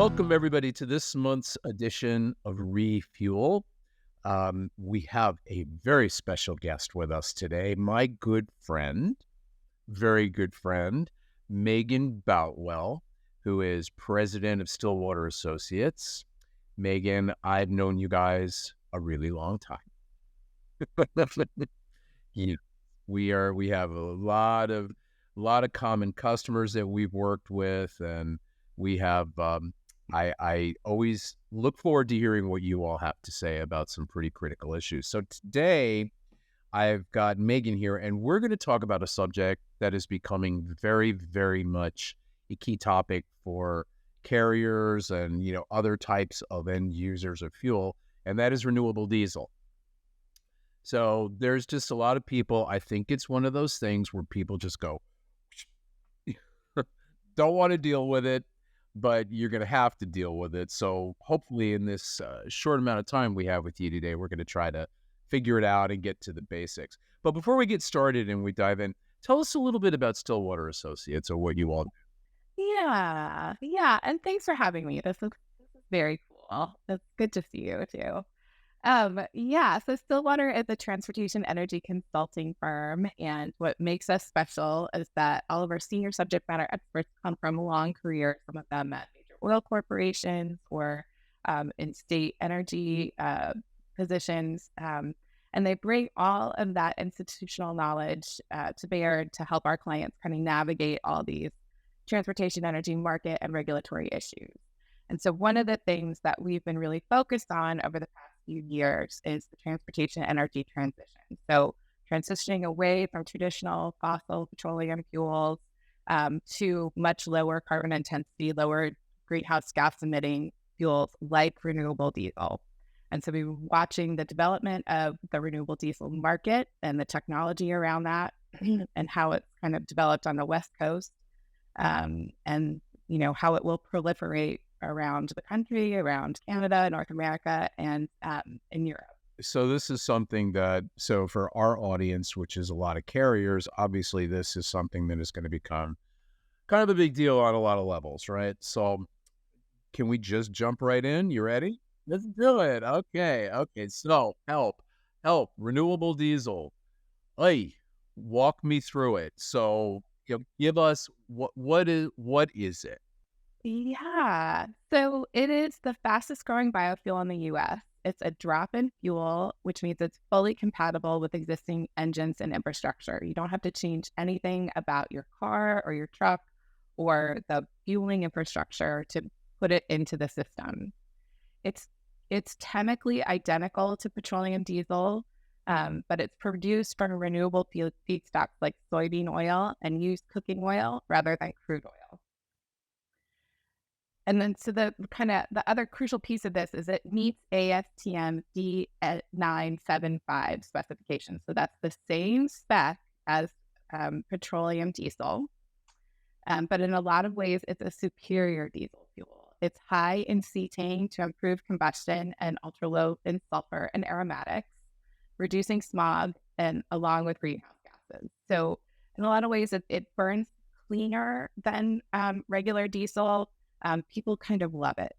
Welcome, everybody, to this month's edition of Refuel. We have a very special guest with us today, my good friend, very good friend, Megan Boutwell, who is president of Stillwater Associates. Megan, I've known you guys a really long time. You know, we have a lot of common customers that we've worked with, and we have I always look forward to hearing what you all have to say about some pretty critical issues. So today I've got Megan here, and we're going to talk about a subject that is becoming very, very much a key topic for carriers and, other types of end users of fuel, and that is renewable diesel. So there's just a lot of people. I think it's one of those things where people just go, don't want to deal with it, but you're going to have to deal with it. So hopefully in this short amount of time we have with you today, we're going to try to figure it out and get to the basics. But before we get started and we dive in, tell us a little bit about Stillwater Associates or what you all do. Yeah. And thanks for having me. This is very cool. It's good to see you too. So Stillwater is a transportation energy consulting firm, and what makes us special is that all of our senior subject matter experts come from long careers, some of them at major oil corporations or in state energy positions, and they bring all of that institutional knowledge to bear to help our clients kind of navigate all these transportation energy market and regulatory issues. And so one of the things that we've been really focused on over the past few years is the transportation energy transition. So transitioning away from traditional fossil petroleum fuels to much lower carbon intensity, lower greenhouse gas emitting fuels like renewable diesel. And so we've been watching the development of the renewable diesel market and the technology around that and how it's kind of developed on the West Coast, and how it will proliferate around the country, around Canada, North America, and in Europe. So this is something so for our audience, which is a lot of carriers, obviously this is something that is going to become kind of a big deal on a lot of levels, right? So can we just jump right in? You ready? Let's do it. Okay. So help, renewable diesel. Hey, walk me through it. So give us what is it? Yeah. So it is the fastest growing biofuel in the US. It's a drop-in fuel, which means it's fully compatible with existing engines and infrastructure. You don't have to change anything about your car or your truck or the fueling infrastructure to put it into the system. It's chemically identical to petroleum diesel, but it's produced from renewable feedstocks like soybean oil and used cooking oil rather than crude oil. And then, so the other crucial piece of this is it meets ASTM D975 specifications. So that's the same spec as petroleum diesel, but in a lot of ways, it's a superior diesel fuel. It's high in cetane to improve combustion and ultra low in sulfur and aromatics, reducing smog and along with greenhouse gases. So in a lot of ways, it burns cleaner than regular diesel. People kind of love it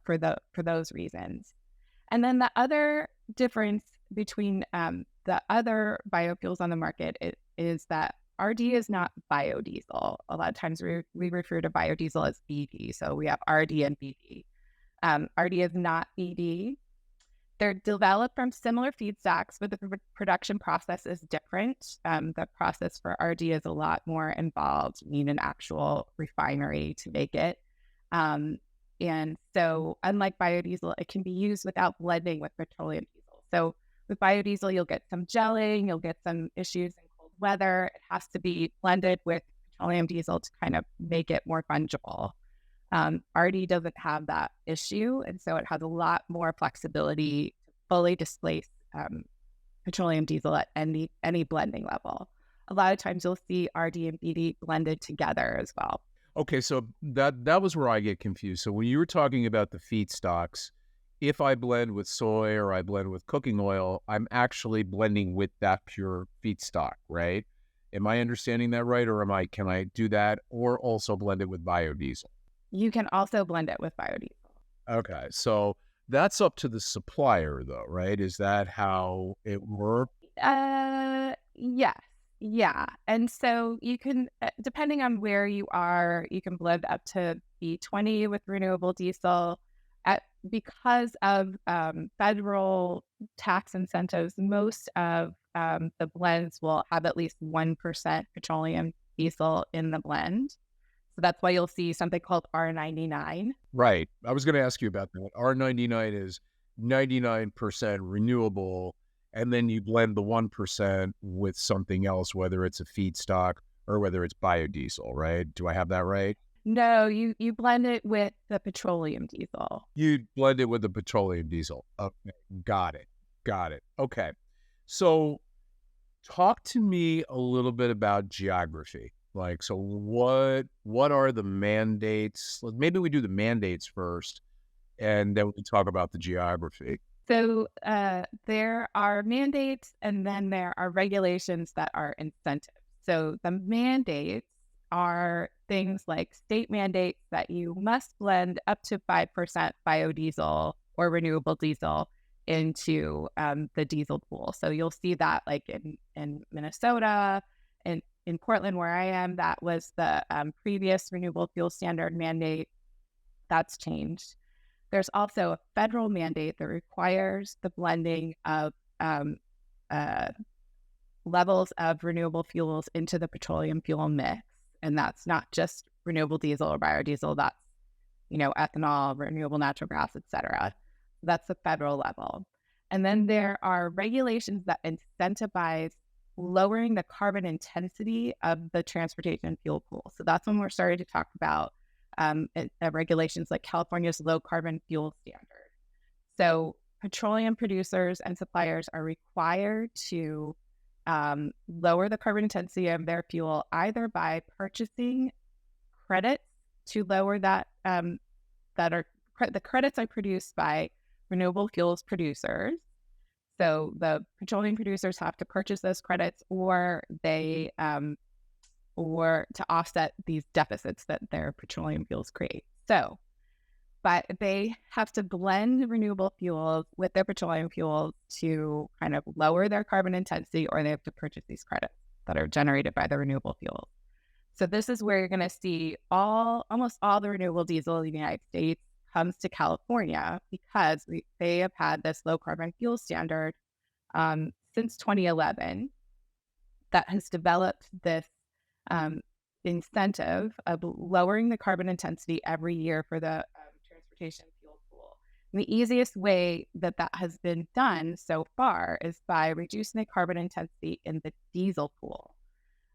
for those reasons. And then the other difference between the other biofuels on the market is that RD is not biodiesel. A lot of times we refer to biodiesel as BD. So we have RD and BD. RD is not BD. They're developed from similar feedstocks, but the production process is different. The process for RD is a lot more involved. You need an actual refinery to make it. And so unlike biodiesel, it can be used without blending with petroleum diesel. So with biodiesel, you'll get some gelling, you'll get some issues in cold weather. It has to be blended with petroleum diesel to kind of make it more fungible. RD doesn't have that issue, and so it has a lot more flexibility to fully displace petroleum diesel at any blending level. A lot of times you'll see RD and BD blended together as well. Okay, so that was where I get confused. So when you were talking about the feedstocks, if I blend with soy or I blend with cooking oil, I'm actually blending with that pure feedstock, right? Am I understanding that right? Or can I do that or also blend it with biodiesel? You can also blend it with biodiesel. Okay, so that's up to the supplier, though, right? Is that how it works? Yes. Yeah. And so you can, depending on where you are, you can blend up to B20 with renewable diesel. Because of federal tax incentives, most of the blends will have at least 1% petroleum diesel in the blend. So that's why you'll see something called R99. Right. I was going to ask you about that. R99 is 99% renewable, and then you blend the 1% with something else, whether it's a feedstock or whether it's biodiesel, right? Do I have that right? No, you blend it with the petroleum diesel. You blend it with the petroleum diesel. Okay, got it. Got it. Okay. So talk to me a little bit about geography. Like, so what are the mandates? Maybe we do the mandates first, and then we talk about the geography. So there are mandates and then there are regulations that are incentives. So the mandates are things like state mandates that you must blend up to 5% biodiesel or renewable diesel into the diesel pool. So you'll see that like in Minnesota and in Portland, where I am, that was the previous renewable fuel standard mandate. That's changed. There's also a federal mandate that requires the blending of uh, levels of renewable fuels into the petroleum fuel mix. And that's not just renewable diesel or biodiesel, that's, ethanol, renewable natural gas, et cetera. That's the federal level. And then there are regulations that incentivize lowering the carbon intensity of the transportation fuel pool. So that's when we're starting to talk about regulations like California's low carbon fuel standard. So petroleum producers and suppliers are required to lower the carbon intensity of their fuel either by purchasing credits to lower that the credits are produced by renewable fuels producers. So the petroleum producers have to purchase those credits, or they or to offset these deficits that their petroleum fuels create. But they have to blend renewable fuels with their petroleum fuels to kind of lower their carbon intensity, or they have to purchase these credits that are generated by the renewable fuels. So this is where you're going to see almost all the renewable diesel in the United States comes to California because they have had this low carbon fuel standard since 2011 that has developed this incentive of lowering the carbon intensity every year for the transportation fuel pool. And the easiest way that has been done so far is by reducing the carbon intensity in the diesel pool.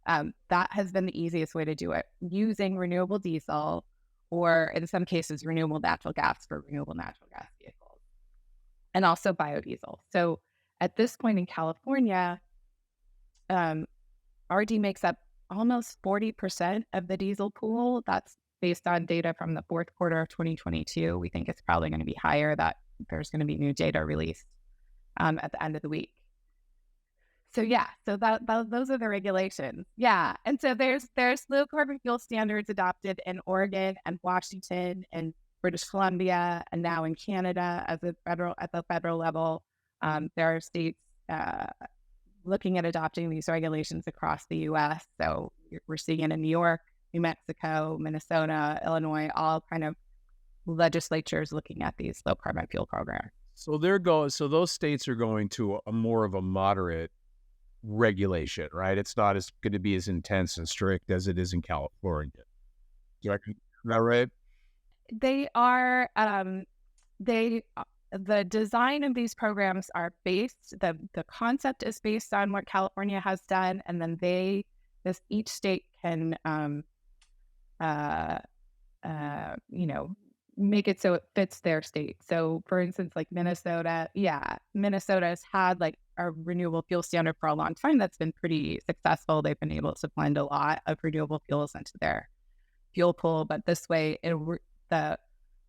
That has been the easiest way to do it, using renewable diesel or in some cases, renewable natural gas for renewable natural gas vehicles, and also biodiesel. So at this point in California, RD makes up almost 40% of the diesel pool. That's based on data from the fourth quarter of 2022. We think it's probably going to be higher, that there's going to be new data released at the end of the week. So yeah, so those are the regulations. Yeah, and so there's low carbon fuel standards adopted in Oregon and Washington and British Columbia, and now in Canada at the federal level. There are states looking at adopting these regulations across the U.S. So we're seeing it in New York, New Mexico, Minnesota, Illinois, all kind of legislatures looking at these low carbon fuel programs. So those states are going to a more of a moderate regulation, right? It's not as going to be as intense and strict as it is in California. Is that right? They are. The design of these programs are based. The concept is based on what California has done, and then each state can, make it so it fits their state. So, for instance, like Minnesota has had like a renewable fuel standard for a long time that's been pretty successful. They've been able to blend a lot of renewable fuels into their fuel pool, but this way, the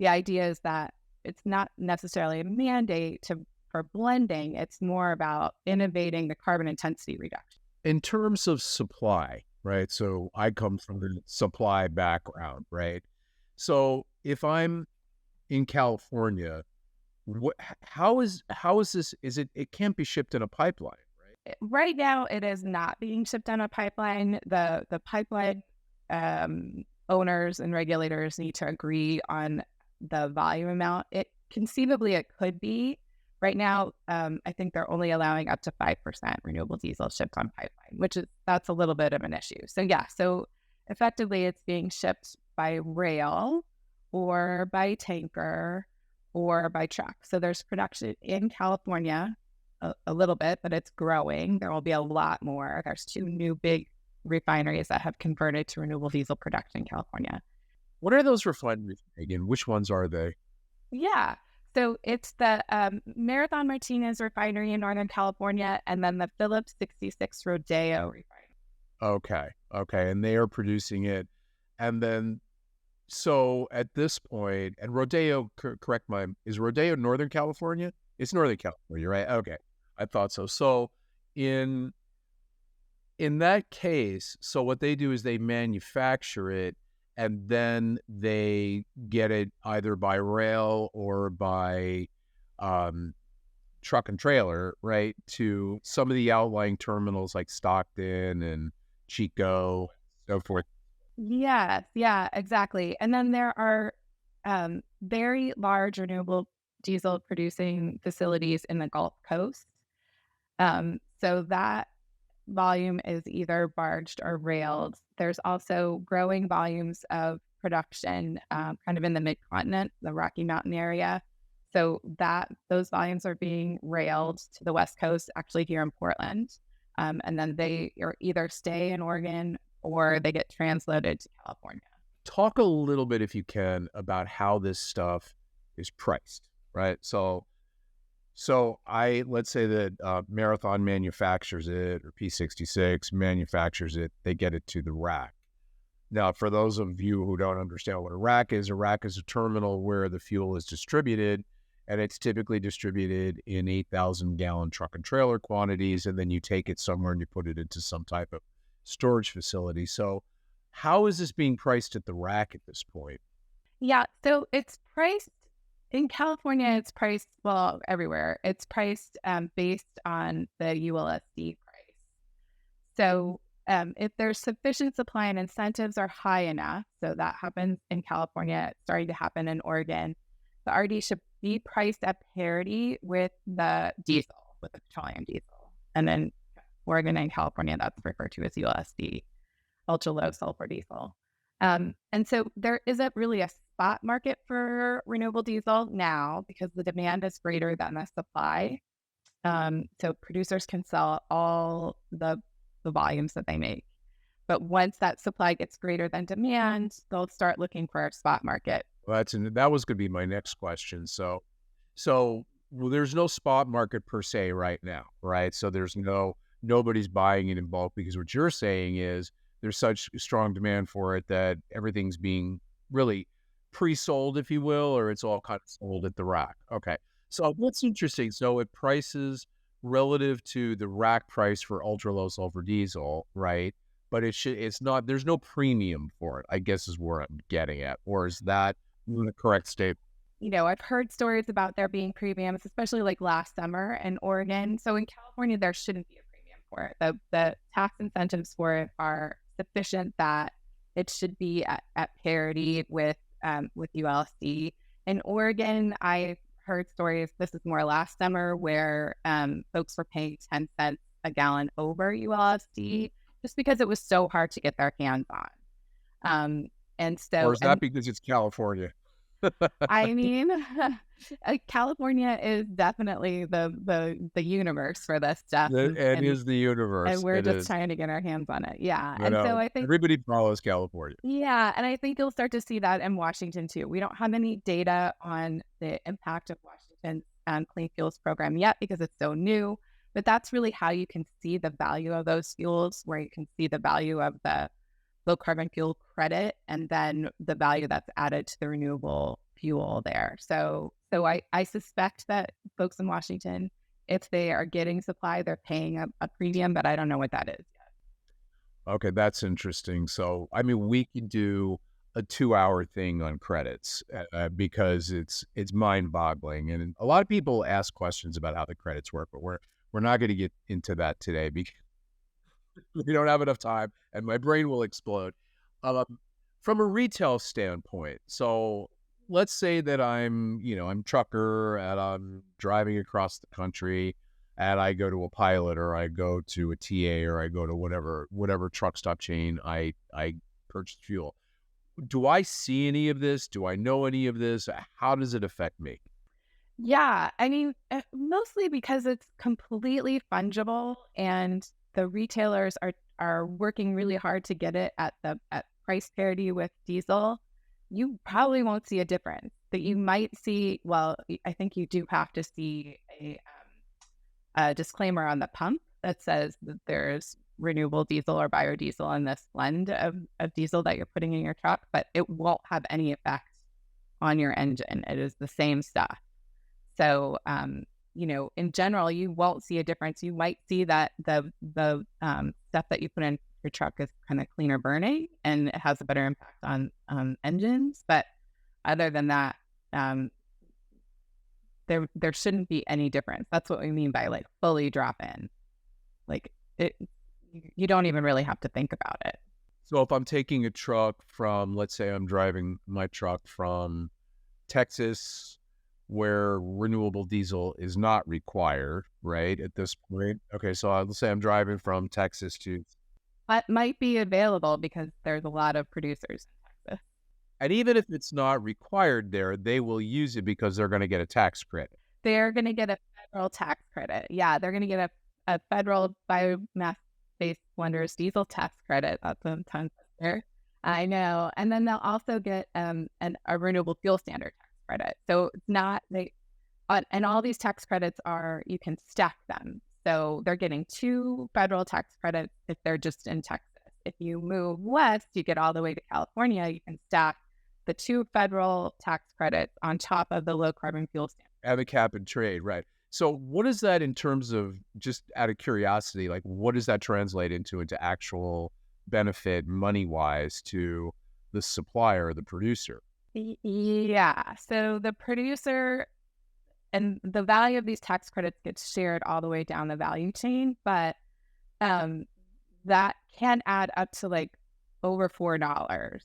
idea is that it's not necessarily a mandate for blending. It's more about innovating the carbon intensity reduction. In terms of supply, right? So I come from the supply background, right? So if I'm in California, how is this? Is it can't be shipped in a pipeline, right? Right now, it is not being shipped on a pipeline. The pipeline owners and regulators need to agree on the volume amount. It conceivably it could be. Right now, I think they're only allowing up to 5% renewable diesel shipped on pipeline, that's a little bit of an issue. So yeah, so effectively, it's being shipped by rail or by tanker or by truck. So there's production in California a little bit, but it's growing. There will be a lot more. There's two new big refineries that have converted to renewable diesel production in California. What are those refineries, Megan? Which ones are they? Yeah. So it's the Marathon Martinez refinery in Northern California and then the Phillips 66 Rodeo refinery. Okay, okay, and they are producing it, and then so at this point, and Rodeo, correct my, is Rodeo Northern California? It's Northern California, right? Okay, I thought so. So in in that case, so what they do is they manufacture it and then they get it either by rail or by um, truck and trailer, right, to some of the outlying terminals like Stockton and Chico, so forth. Yes, yeah, exactly. And then there are very large renewable diesel producing facilities in the Gulf Coast. So that volume is either barged or railed. There's also growing volumes of production kind of in the mid-continent, the Rocky Mountain area. So that those volumes are being railed to the West Coast, actually here in Portland. And then they either stay in Oregon or they get transloaded to California. Talk a little bit, if you can, about how this stuff is priced, right? So let's say that Marathon manufactures it, or P66 manufactures it, they get it to the rack. Now, for those of you who don't understand what a rack is a terminal where the fuel is distributed, and it's typically distributed in 8,000-gallon truck and trailer quantities, and then you take it somewhere and you put it into some type of storage facility. So how is this being priced at the rack at this point? Yeah, so it's priced in California, it's priced, well, everywhere. It's priced based on the ULSD price. So if there's sufficient supply and incentives are high enough, so that happens in California, it's starting to happen in Oregon, the RD should be priced at parity with the diesel, with the petroleum diesel. And then Oregon and California, that's referred to as ULSD, ultra low sulfur diesel. And so there isn't really a spot market for renewable diesel now because the demand is greater than the supply. So producers can sell all the volumes that they make. But once that supply gets greater than demand, they'll start looking for a spot market. Well, that was going to be my next question. So there's no spot market per se right now, right? So nobody's buying it in bulk because what you're saying is there's such strong demand for it that everything's being really pre-sold, if you will, or it's all kind of sold at the rack. Okay. So what's interesting, so it prices relative to the rack price for ultra low sulfur diesel, right? But it's not, there's no premium for it, I guess is where I'm getting at. Or is that the correct statement? I've heard stories about there being premiums, especially like last summer in Oregon. So in California, there shouldn't be a premium for it. The tax incentives for it are sufficient that it should be at parity with ULSD. In Oregon, I heard stories, this is more last summer, where folks were paying 10 cents a gallon over ULSD just because it was so hard to get their hands on. Or is that because it's California? I mean, California is definitely the universe for this stuff. It is the universe. And we're just trying to get our hands on it. Yeah. And so I think everybody follows California. Yeah. And I think you'll start to see that in Washington too. We don't have any data on the impact of Washington's clean fuels program yet because it's so new. But that's really how you can see the value of those fuels, where you can see the value of the low carbon fuel credit and then the value that's added to the renewable fuel there. So I suspect that folks in Washington, if they are getting supply, they're paying a premium, but I don't know what that is yet. Okay, that's interesting. So, I mean, we can do a 2-hour thing on credits because it's mind-boggling, and a lot of people ask questions about how the credits work, but we're not going to get into that today because we don't have enough time, and my brain will explode. Um, from a retail standpoint, so let's say that I'm trucker and I'm driving across the country, and I go to a Pilot or I go to a TA or I go to whatever truck stop chain I purchase fuel. Do I see any of this? Do I know any of this? How does it affect me? Yeah, I mean, mostly because it's completely fungible, and the retailers are working really hard to get it at price parity with diesel. You probably won't see a difference. That you might see. Well, I think you do have to see a disclaimer on the pump that says that there's renewable diesel or biodiesel in this blend of diesel that you're putting in your truck, but it won't have any effect on your engine. It is the same stuff. So, in general, you won't see a difference. You might see that the stuff that you put in your truck is kind of cleaner burning and it has a better impact on engines. But other than that, there shouldn't be any difference. That's what we mean by like fully drop in. Like it, you don't even really have to think about it. So if I'm taking a truck from, let's say I'm driving my truck from Texas, where renewable diesel is not required, right, at this point. Okay, so let's say I'm driving from Texas to, But might be available because there's a lot of producers in Texas. and even if it's not required there, they will use it because they're going to get a tax credit. They're going to get a federal tax credit. Yeah, they're going to get a federal biomass-based blenders diesel tax credit. That's a ton there. I know. And then they'll also get a renewable fuel standard tax credit. So it's not and all these tax credits you can stack them. So they're getting 2 federal tax credits if they're just in Texas. If you move west, you get all the way to California, you can stack the 2 federal tax credits on top of the low carbon fuel standard. Have a cap and trade, right? So what is that in terms of, just out of curiosity, like what does that translate into actual benefit money-wise to the supplier, the producer? Yeah. So the producer and the value of these tax credits gets shared all the way down the value chain, but that can add up to like over $4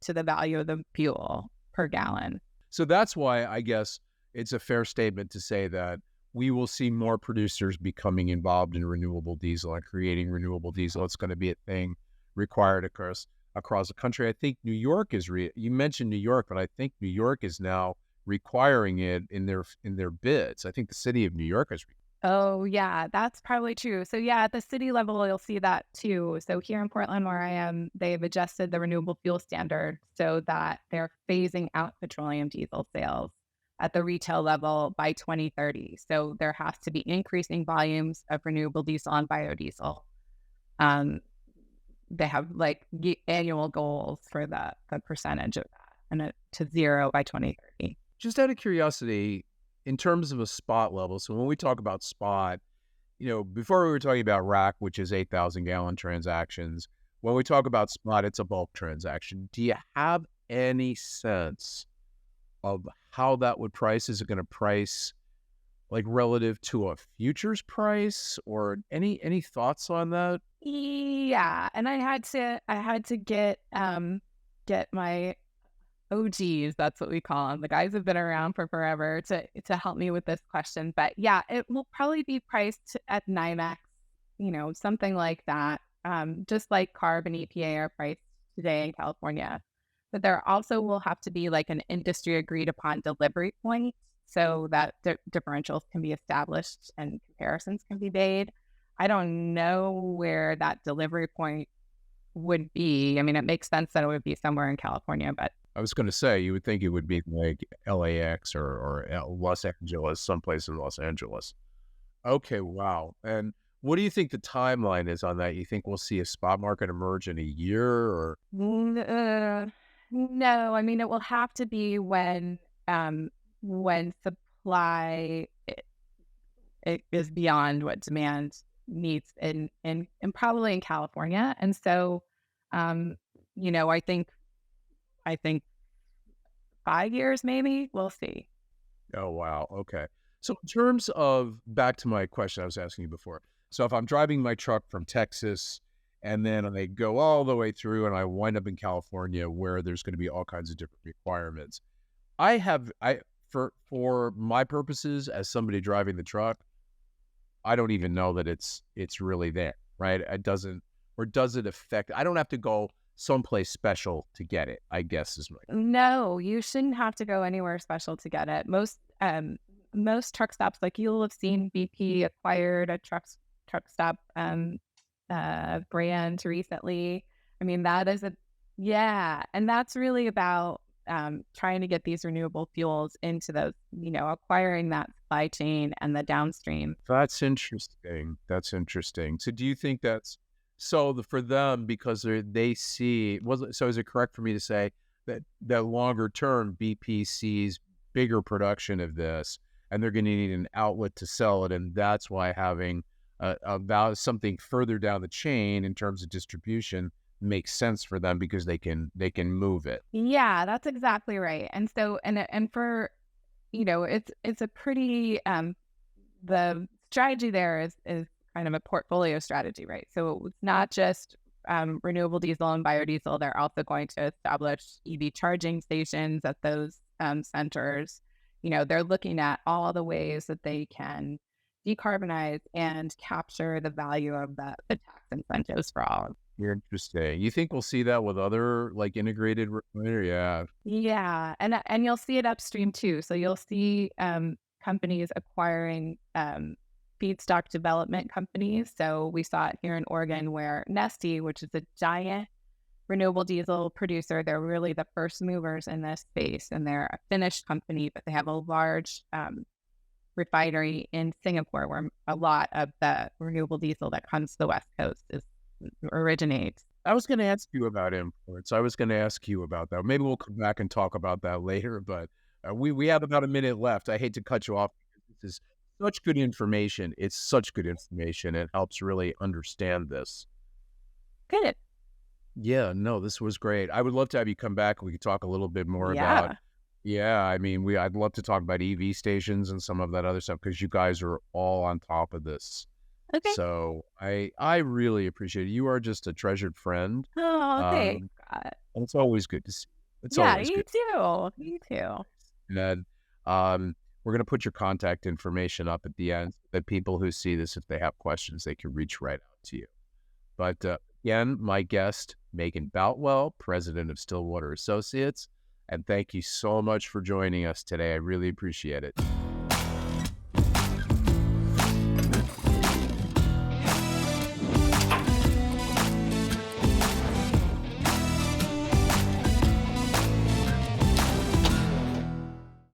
to the value of the fuel per gallon. So that's why I guess it's a fair statement to say that we will see more producers becoming involved in renewable diesel and creating renewable diesel. It's going to be a thing required across the country. I think New York is you mentioned New York, but I think New York is now requiring it in their bids. I think the city of New York is. Oh, yeah, that's probably true. So, yeah, at the city level, you'll see that too. So, here in Portland, where I am, they've adjusted the renewable fuel standard so that they're phasing out petroleum diesel sales at the retail level by 2030. So, there has to be increasing volumes of renewable diesel and biodiesel. They have like annual goals for the percentage of that and to zero by 2030. Just out of curiosity, in terms of a spot level, so when we talk about spot, before we were talking about rack, which is 8,000 gallon transactions. When we talk about spot, it's a bulk transaction. Do you have any sense of how that would price? Is it going to price like relative to a futures price, or any thoughts on that? Yeah, and I had to get my OGs, that's what we call them. The guys have been around for forever to help me with this question. But yeah, it will probably be priced at NYMEX, something like that. Just like CARB and EPA are priced today in California. But there also will have to be like an industry agreed upon delivery point so that differentials can be established and comparisons can be made. I don't know where that delivery point would be. I mean, it makes sense that it would be somewhere in California, but I was going to say, you would think it would be like LAX or Los Angeles, someplace in Los Angeles. Okay, wow. And what do you think the timeline is on that? You think we'll see a spot market emerge in a year, or? no. I mean, it will have to be when supply it is beyond what demand needs in probably in California. And so, I think I think 5 years, maybe. We'll see. Oh, wow. Okay. So in terms of back to my question I was asking you before. So if I'm driving my truck from Texas and then I go all the way through and I wind up in California where there's going to be all kinds of different requirements. I for my purposes as somebody driving the truck, I don't even know that it's really there, right? It doesn't or does it affect I don't have to go someplace special to get it, I guess is my No, you shouldn't have to go anywhere special to get it. Most truck stops, like you'll have seen BP acquired a truck stop brand recently. I mean, that is a yeah, and that's really about trying to get these renewable fuels into those, acquiring that supply chain and the downstream. That's interesting. That's interesting. So do you think that's so for them because they see was it so is it correct for me to say that longer term BP sees bigger production of this and they're going to need an outlet to sell it and that's why having about something further down the chain in terms of distribution makes sense for them because they can move it. Yeah, that's exactly right. And so, and for it's a pretty the strategy there is kind of a portfolio strategy, right? So it's not just renewable diesel and biodiesel. They're also going to establish EV charging stations at those centers. They're looking at all the ways that they can decarbonize and capture the value of the tax incentives for all. You're interesting. You think we'll see that with other like integrated yeah. Yeah, and you'll see it upstream too. So you'll see companies acquiring feedstock development companies. So we saw it here in Oregon where Neste, which is a giant renewable diesel producer, they're really the first movers in this space, and they're a Finnish company, but they have a large refinery in Singapore where a lot of the renewable diesel that comes to the West Coast originates. I was going to ask you about imports. I was going to ask you about that. Maybe we'll come back and talk about that later, but we have about a minute left. I hate to cut you off. This is such good information. It's such good information. It helps really understand this. Good. Yeah, no, this was great. I would love to have you come back. We could talk a little bit more about, Yeah. yeah, I mean, I'd love to talk about EV stations and some of that other stuff because you guys are all on top of this. Okay. So I really appreciate it. You are just a treasured friend. Oh, thanks. Um, and it's always good to see. It's Yeah, always you good. too. You too. And then we're going to put your contact information up at the end that people who see this, if they have questions, they can reach right out to you. But again, my guest, Megan Boutwell, president of Stillwater Associates. And thank you so much for joining us today. I really appreciate it.